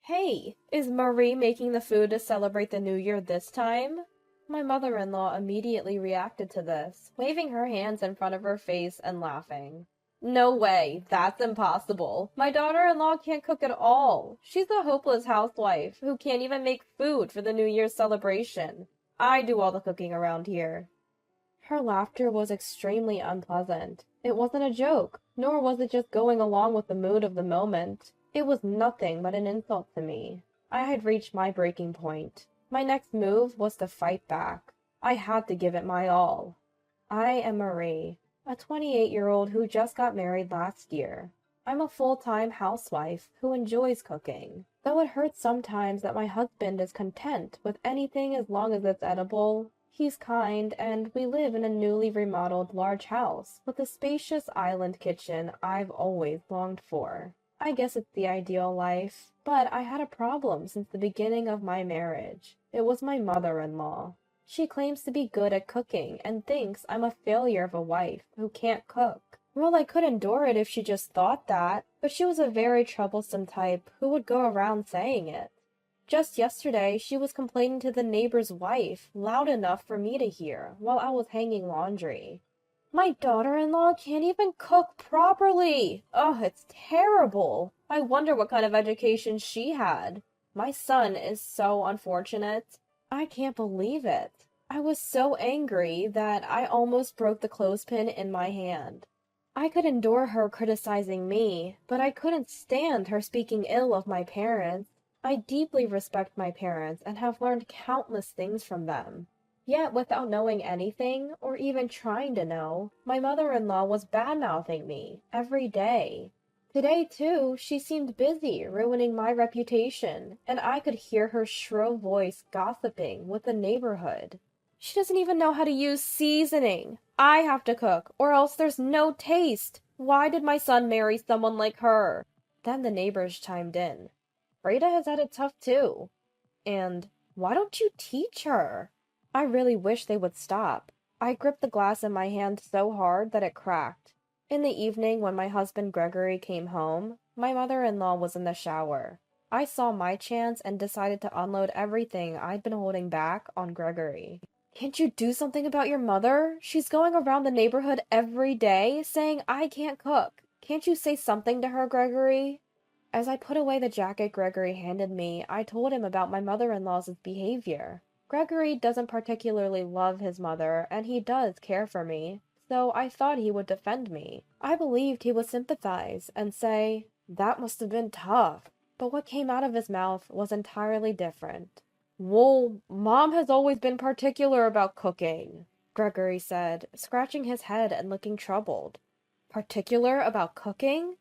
Hey, is Marie making the food to celebrate the new year this time? My mother-in-law immediately reacted to this, waving her hands in front of her face and laughing. No way, that's impossible. My daughter-in-law can't cook at all. She's a hopeless housewife who can't even make food for the New Year's celebration. I do all the cooking around here. Her laughter was extremely unpleasant. It wasn't a joke, nor was it just going along with the mood of the moment. It was nothing but an insult to me. I had reached my breaking point. My next move was to fight back. I had to give it my all. I am Marie, a 28-year-old who just got married last year. I'm a full-time housewife who enjoys cooking. Though it hurts sometimes that my husband is content with anything as long as it's edible, he's kind, and we live in a newly remodeled large house with a spacious island kitchen I've always longed for. I guess it's the ideal life, but I had a problem since the beginning of my marriage. It was my mother-in-law. She claims to be good at cooking and thinks I'm a failure of a wife who can't cook. Well, I could endure it if she just thought that, but she was a very troublesome type who would go around saying it. Just yesterday, she was complaining to the neighbor's wife, loud enough for me to hear, while I was hanging laundry. My daughter-in-law can't even cook properly! Oh, it's terrible! I wonder what kind of education she had. My son is so unfortunate. I can't believe it. I was so angry that I almost broke the clothespin in my hand. I could endure her criticizing me, but I couldn't stand her speaking ill of my parents. I deeply respect my parents and have learned countless things from them. Yet, without knowing anything, or even trying to know, my mother-in-law was bad-mouthing me every day. Today, too, she seemed busy ruining my reputation, and I could hear her shrill voice gossiping with the neighborhood. She doesn't even know how to use seasoning. I have to cook, or else there's no taste. Why did my son marry someone like her? Then the neighbors chimed in. Freda has had it tough too. And why don't you teach her? I really wish they would stop. I gripped the glass in my hand so hard that it cracked. In the evening, when my husband Gregory came home, my mother-in-law was in the shower. I saw my chance and decided to unload everything I'd been holding back on Gregory. Can't you do something about your mother? She's going around the neighborhood every day saying I can't cook. Can't you say something to her, Gregory? As I put away the jacket Gregory handed me, I told him about my mother-in-law's behavior. Gregory doesn't particularly love his mother, and he does care for me, so I thought he would defend me. I believed he would sympathize and say, "That must have been tough." But what came out of his mouth was entirely different. "Well, Mom has always been particular about cooking," Gregory said, scratching his head and looking troubled. "Particular about cooking?"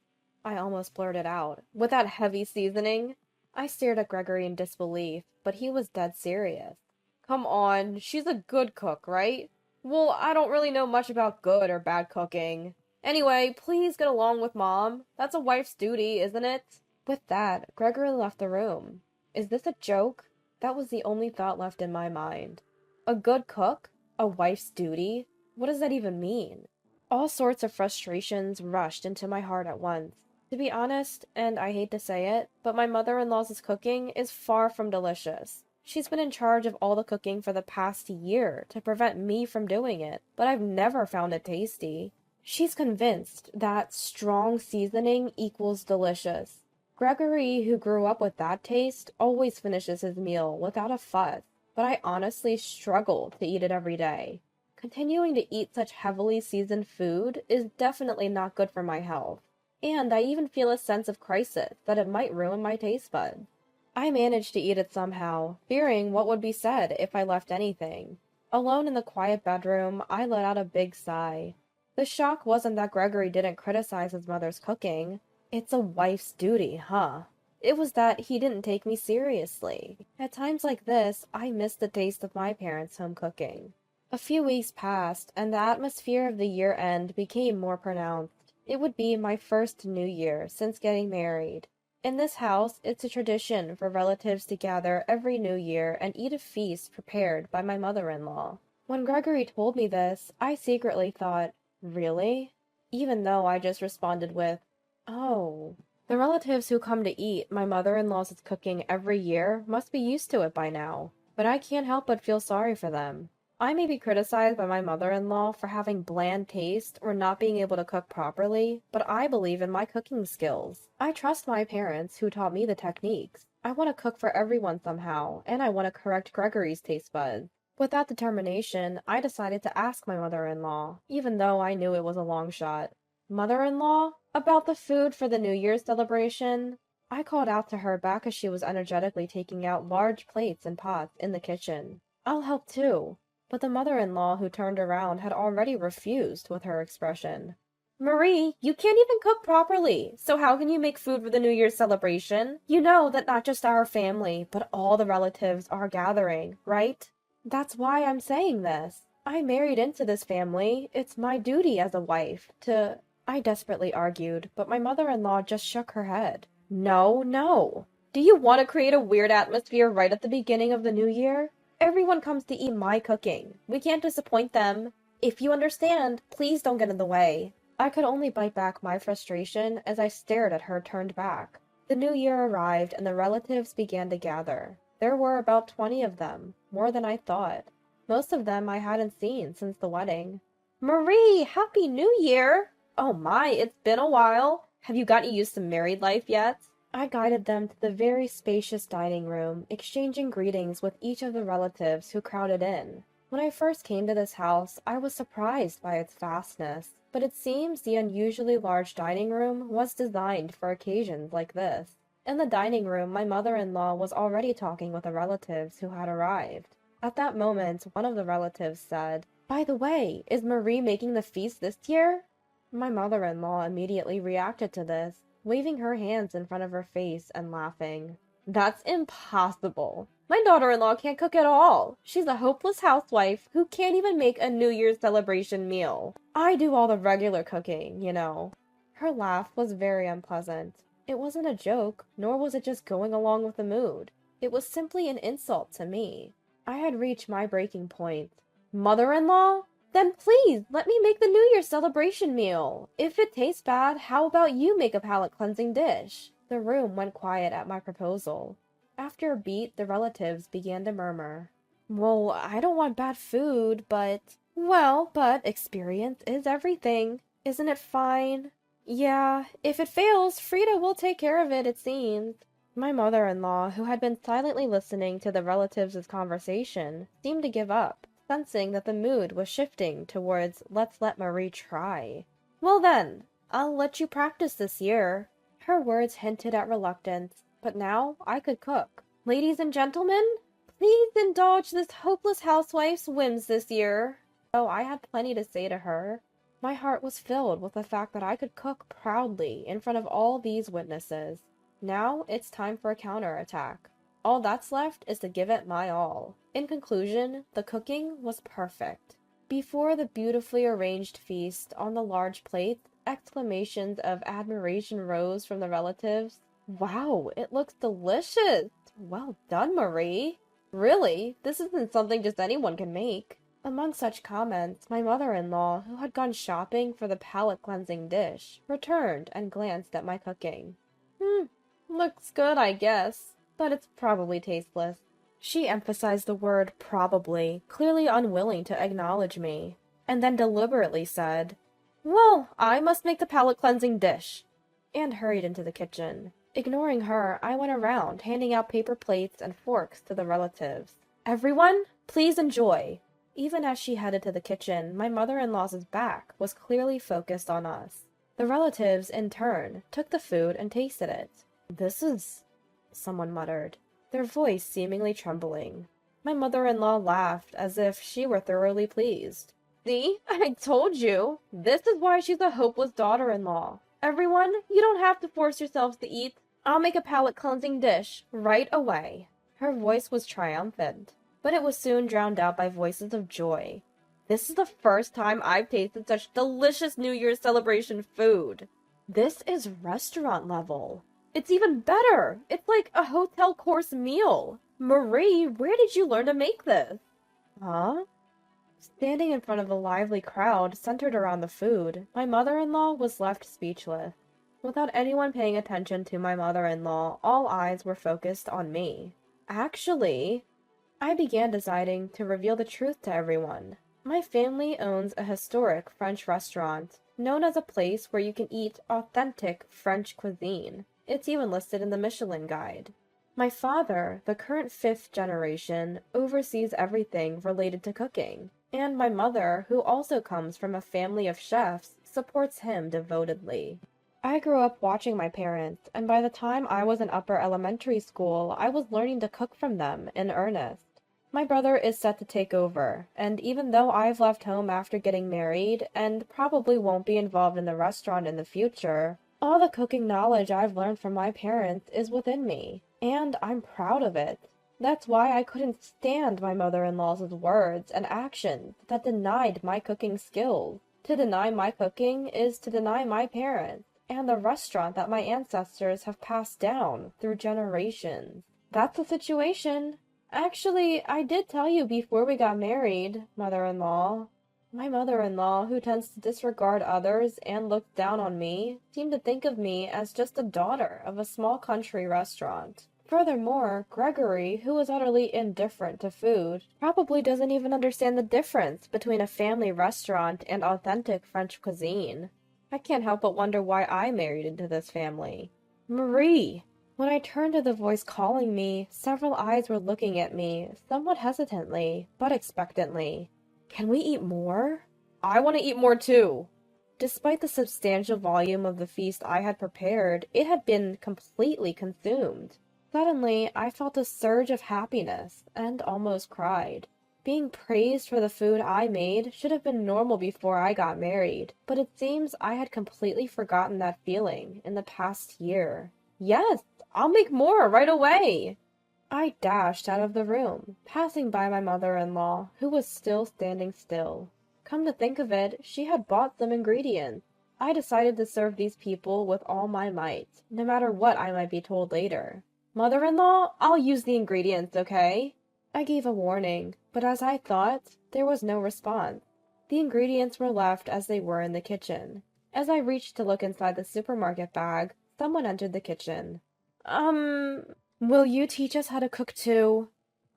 I almost blurted out. "With that heavy seasoning?" I stared at Gregory in disbelief, but he was dead serious. "Come on, she's a good cook, right?" "Well, I don't really know much about good or bad cooking. Anyway, please get along with Mom. That's a wife's duty, isn't it?" With that, Gregory left the room. Is this a joke? That was the only thought left in my mind. A good cook? A wife's duty? What does that even mean? All sorts of frustrations rushed into my heart at once. To be honest, and I hate to say it, but my mother-in-law's cooking is far from delicious. She's been in charge of all the cooking for the past year to prevent me from doing it, but I've never found it tasty. She's convinced that strong seasoning equals delicious. Gregory, who grew up with that taste, always finishes his meal without a fuss, but I honestly struggle to eat it every day. Continuing to eat such heavily seasoned food is definitely not good for my health, and I even feel a sense of crisis that it might ruin my taste buds. I managed to eat it somehow, fearing what would be said if I left anything. Alone in the quiet bedroom, I let out a big sigh. The shock wasn't that Gregory didn't criticize his mother's cooking. It's a wife's duty, huh? It was that he didn't take me seriously. At times like this, I miss the taste of my parents' home cooking. A few weeks passed, and the atmosphere of the year-end became more pronounced. It would be my first New Year since getting married. In this house, it's a tradition for relatives to gather every New Year and eat a feast prepared by my mother-in-law. When Gregory told me this, I secretly thought, really? Even though I just responded with, "Oh." The relatives who come to eat my mother-in-law's cooking every year must be used to it by now, but I can't help but feel sorry for them. I may be criticized by my mother-in-law for having bland taste or not being able to cook properly, but I believe in my cooking skills. I trust my parents who taught me the techniques. I want to cook for everyone somehow, and I want to correct Gregory's taste buds. With that determination, I decided to ask my mother-in-law, even though I knew it was a long shot. Mother-in-law, about the food for the New Year's celebration. I called out to her back as she was energetically taking out large plates and pots in the kitchen. I'll help too. But the mother-in-law who turned around had already refused with her expression. Marie, you can't even cook properly, so how can you make food for the New Year's celebration? You know that not just our family, but all the relatives are gathering, right? That's why I'm saying this. I married into this family. It's my duty as a wife to... I desperately argued, but my mother-in-law just shook her head. No, no. Do you want to create a weird atmosphere right at the beginning of the new year? Everyone comes to eat my cooking. We can't disappoint them. If you understand, please don't get in the way. I could only bite back my frustration as I stared at her turned back. The new year arrived and the relatives began to gather. There were about 20 of them, more than I thought. Most of them I hadn't seen since the wedding. Marie, Happy New Year! Oh my, it's been a while. Have you gotten used to married life yet? I guided them to the very spacious dining room, exchanging greetings with each of the relatives who crowded in. When I first came to this house, I was surprised by its vastness, but it seems the unusually large dining room was designed for occasions like this. In the dining room, my mother-in-law was already talking with the relatives who had arrived. At that moment, one of the relatives said, "By the way, is Marie making the feast this year?" My mother-in-law immediately reacted to this, waving her hands in front of her face and laughing. That's impossible. My daughter-in-law can't cook at all. She's a hopeless housewife who can't even make a New Year's celebration meal. I do all the regular cooking, you know. Her laugh was very unpleasant. It wasn't a joke, nor was it just going along with the mood. It was simply an insult to me. I had reached my breaking point. Mother-in-law? Then please, let me make the New Year's celebration meal. If it tastes bad, how about you make a palate-cleansing dish? The room went quiet at my proposal. After a beat, the relatives began to murmur. Well, I don't want bad food, but... Well, but experience is everything. Isn't it fine? Yeah, if it fails, Frida will take care of it, it seems. My mother-in-law, who had been silently listening to the relatives' conversation, seemed to give up, sensing that the mood was shifting towards let's let Marie try. Well then, I'll let you practice this year. Her words hinted at reluctance, but now I could cook. Ladies and gentlemen, please indulge this hopeless housewife's whims this year. Though I had plenty to say to her, my heart was filled with the fact that I could cook proudly in front of all these witnesses. Now it's time for a counterattack. All that's left is to give it my all. In conclusion, the cooking was perfect. Before the beautifully arranged feast on the large plate, exclamations of admiration rose from the relatives. Wow, it looks delicious! Well done, Marie! Really, this isn't something just anyone can make. Among such comments, my mother-in-law, who had gone shopping for the palate-cleansing dish, returned and glanced at my cooking. Looks good, I guess, but it's probably tasteless. She emphasized the word probably, clearly unwilling to acknowledge me, and then deliberately said, Well, I must make the palate-cleansing dish, and hurried into the kitchen. Ignoring her, I went around, handing out paper plates and forks to the relatives. Everyone, please enjoy. Even as she headed to the kitchen, my mother-in-law's back was clearly focused on us. The relatives, in turn, took the food and tasted it. This is... someone muttered, their voice seemingly trembling. My mother-in-law laughed as if she were thoroughly pleased. See, I told you. This is why she's a hopeless daughter-in-law. Everyone, you don't have to force yourselves to eat. I'll make a palate-cleansing dish right away. Her voice was triumphant, but it was soon drowned out by voices of joy. This is the first time I've tasted such delicious New Year's celebration food. This is restaurant level. It's even better. It's like a hotel course meal. Marie, where did you learn to make this? Huh? Standing in front of the lively crowd centered around the food, my mother-in-law was left speechless. Without anyone paying attention to my mother-in-law, all eyes were focused on me. Actually, I began deciding to reveal the truth to everyone. My family owns a historic French restaurant, known as a place where you can eat authentic French cuisine. It's even listed in the Michelin Guide. My father, the current fifth generation, oversees everything related to cooking, and my mother, who also comes from a family of chefs, supports him devotedly. I grew up watching my parents, and by the time I was in upper elementary school, I was learning to cook from them in earnest. My brother is set to take over, and even though I've left home after getting married, and probably won't be involved in the restaurant in the future, all the cooking knowledge I've learned from my parents is within me, and I'm proud of it. That's why I couldn't stand my mother-in-law's words and actions that denied my cooking skills. To deny my cooking is to deny my parents, and the restaurant that my ancestors have passed down through generations. That's the situation. Actually, I did tell you before we got married, mother-in-law. My mother-in-law, who tends to disregard others and look down on me, seemed to think of me as just a daughter of a small country restaurant. Furthermore, Gregory, who is utterly indifferent to food, probably doesn't even understand the difference between a family restaurant and authentic French cuisine. I can't help but wonder why I married into this family. Marie! When I turned to the voice calling me, several eyes were looking at me, somewhat hesitantly, but expectantly. Can we eat more? I want to eat more too. Despite the substantial volume of the feast I had prepared, it had been completely consumed. Suddenly, I felt a surge of happiness, and almost cried. Being praised for the food I made should have been normal before I got married, but it seems I had completely forgotten that feeling in the past year. Yes, I'll make more right away! I dashed out of the room, passing by my mother-in-law, who was still standing still. Come to think of it, she had bought some ingredients. I decided to serve these people with all my might, no matter what I might be told later. Mother-in-law, I'll use the ingredients, okay? I gave a warning, but as I thought, there was no response. The ingredients were left as they were in the kitchen. As I reached to look inside the supermarket bag, someone entered the kitchen. Will you teach us how to cook too?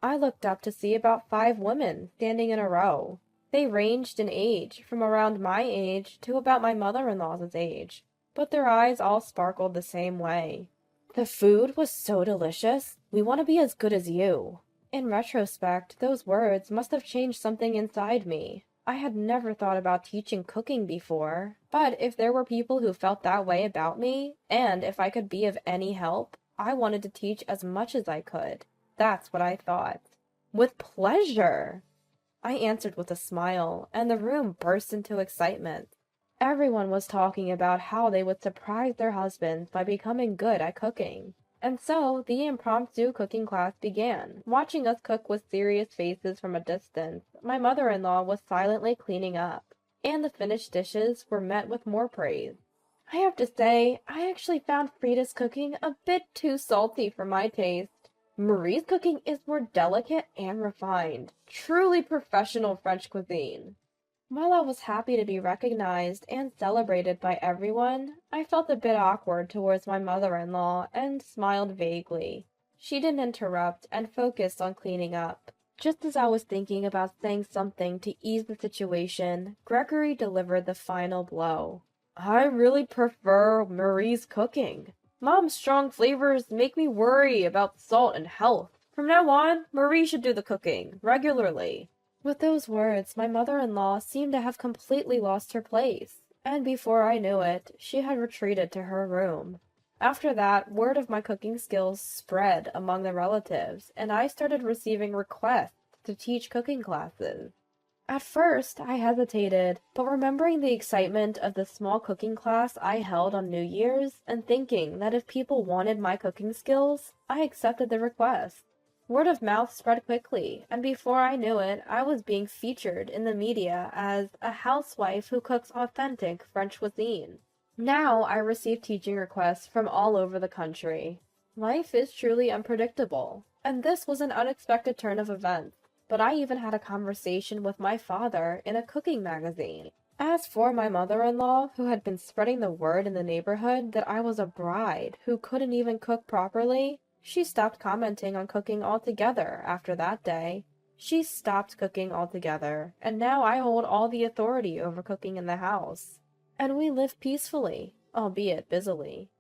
I looked up to see about 5 women standing in a row. They ranged in age, from around my age to about my mother-in-law's age, but their eyes all sparkled the same way. The food was so delicious. We want to be as good as you. In retrospect, those words must have changed something inside me. I had never thought about teaching cooking before, but if there were people who felt that way about me, and if I could be of any help, I wanted to teach as much as I could. That's what I thought. With pleasure! I answered with a smile, and the room burst into excitement. Everyone was talking about how they would surprise their husbands by becoming good at cooking. And so, the impromptu cooking class began. Watching us cook with serious faces from a distance, my mother-in-law was silently cleaning up, and the finished dishes were met with more praise. I have to say, I actually found Frida's cooking a bit too salty for my taste. Marie's cooking is more delicate and refined. Truly professional French cuisine. While I was happy to be recognized and celebrated by everyone, I felt a bit awkward towards my mother-in-law and smiled vaguely. She didn't interrupt and focused on cleaning up. Just as I was thinking about saying something to ease the situation, Gregory delivered the final blow. I really prefer Marie's cooking. Mom's strong flavors make me worry about salt and health. From now on, Marie should do the cooking, regularly. With those words, my mother-in-law seemed to have completely lost her place, and before I knew it, she had retreated to her room. After that, word of my cooking skills spread among the relatives, and I started receiving requests to teach cooking classes. At first, I hesitated, but remembering the excitement of the small cooking class I held on New Year's, and thinking that if people wanted my cooking skills, I accepted the request. Word of mouth spread quickly, and before I knew it, I was being featured in the media as a housewife who cooks authentic French cuisine. Now I receive teaching requests from all over the country. Life is truly unpredictable, and this was an unexpected turn of events. But I even had a conversation with my father in a cooking magazine. As for my mother-in-law, who had been spreading the word in the neighborhood that I was a bride who couldn't even cook properly, she stopped commenting on cooking altogether after that day. She stopped cooking altogether, and now I hold all the authority over cooking in the house. And we live peacefully, albeit busily.